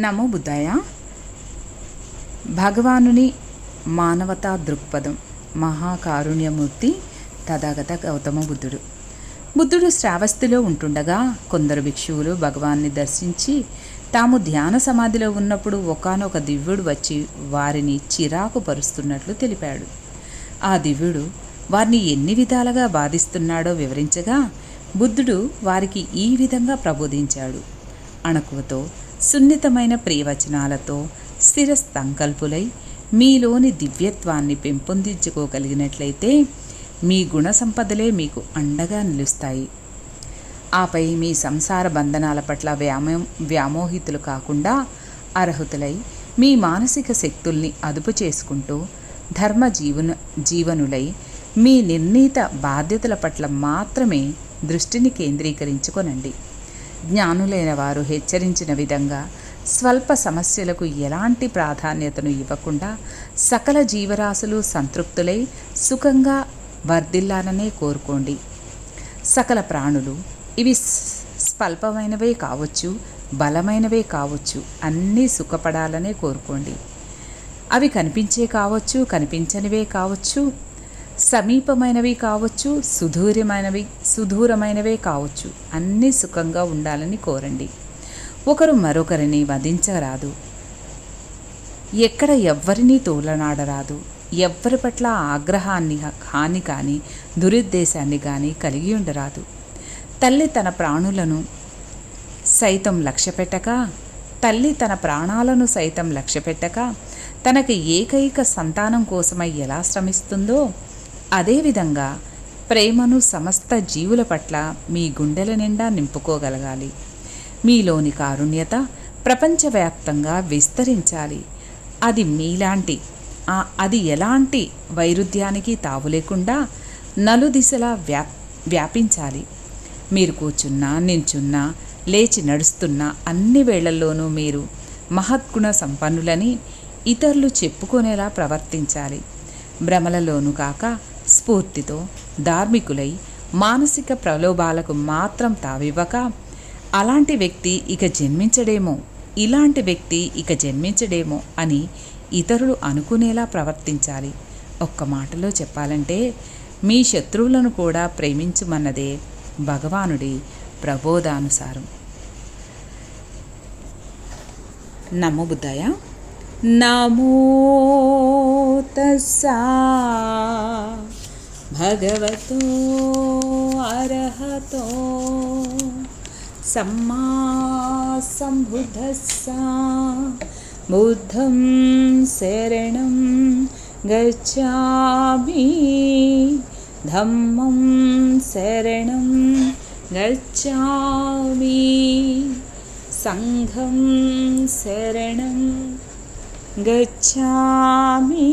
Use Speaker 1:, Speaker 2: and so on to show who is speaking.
Speaker 1: నమో బుద్ధాయ. భగవానుని మానవతా దృక్పథం. మహాకారుణ్యమూర్తి తథాగత గౌతమ బుద్ధుడు శ్రావస్తిలో ఉంటుండగా కొందరు భిక్షువులు భగవాన్ని దర్శించి తాము ధ్యాన సమాధిలో ఉన్నప్పుడు ఒకానొక దివ్యుడు వచ్చి వారిని చిరాకు పరుస్తున్నట్లు తెలిపాడు. ఆ దివ్యుడు వారిని ఎన్ని విధాలుగా బాధిస్తున్నాడో వివరించగా బుద్ధుడు వారికి ఈ విధంగా ప్రబోధించాడు. అణకువతో సున్నితమైన ప్రియవచనాలతో స్థిర సంకల్పులై మీలోని దివ్యత్వాన్ని పెంపొందించుకోగలిగినట్లయితే మీ గుణ సంపదలే మీకు అండగా నిలుస్తాయి. ఆపై మీ సంసార బంధనాల పట్ల వ్యామోహితులు కాకుండా అర్హుతులై మీ మానసిక శక్తుల్ని అదుపు చేసుకుంటూ ధర్మ జీవనులై మీ నిర్ణీత బాధ్యతల పట్ల మాత్రమే దృష్టిని కేంద్రీకరించుకొనండి. జ్ఞానులైన వారు హెచ్చరించిన విధంగా స్వల్ప సమస్యలకు ఎలాంటి ప్రాధాన్యతను ఇవ్వకుండా సకల జీవరాశులు సంతృప్తులై సుఖంగా వర్ధిల్లాలనే కోరుకోండి. సకల ప్రాణులు ఇవి స్వల్పమైనవే కావచ్చు, బలమైనవే కావచ్చు, అన్నీ సుఖపడాలనే కోరుకోండి. అవి కనిపించే కావచ్చు, కనిపించనివే కావచ్చు, సమీపమైనవి కావచ్చు, సుదూరమైనవే కావచ్చు, అన్నీ సుఖంగా ఉండాలని కోరండి. ఒకరు మరొకరిని వధించరాదు, ఎక్కడ ఎవ్వరినీ తోలనాడరాదు, ఎవ్వరి పట్ల ఆగ్రహాన్ని హాని కానీ దురుద్దేశాన్ని కానీ కలిగి ఉండరాదు. తల్లి తన ప్రాణాలను సైతం లక్ష్యపెట్టక తనకి ఏకైక సంతానం కోసమై ఎలా శ్రమిస్తుందో అదేవిధంగా ప్రేమను సమస్త జీవుల పట్ల మీ గుండెల నిండా నింపుకోగలగాలి. మీలోని కారుణ్యత ప్రపంచవ్యాప్తంగా విస్తరించాలి. అది ఎలాంటి వైరుధ్యానికి తావు లేకుండా నలుదిశలా వ్యాపించాలి. మీరు కూర్చున్నా, నించున్నా, లేచి నడుస్తున్నా అన్ని వేళల్లోనూ మీరు మహద్గుణ సంపన్నులని ఇతరులు చెప్పుకునేలా ప్రవర్తించాలి. భ్రమలలోనూ కాక స్ఫూర్తితో ధార్మికులై మానసిక ప్రలోభాలకు మాత్రం తావివ్వక ఇలాంటి వ్యక్తి ఇక జన్మించడేమో అని ఇతరులు అనుకునేలా ప్రవర్తించాలి. ఒక్క మాటలో చెప్పాలంటే మీ శత్రువులను కూడా ప్రేమించుమన్నదే భగవానుడి ప్రబోధానుసారం. నమో బుద్ధాయ. నమో తస్సా భగవతో అర్హతో సమ్మా సంబుద్ధస్సా బుద్ధం శరణం గచ్ఛామి ధమ్మం శరణం గచ్ఛామి సంఘం శరణం గచ్ఛామి.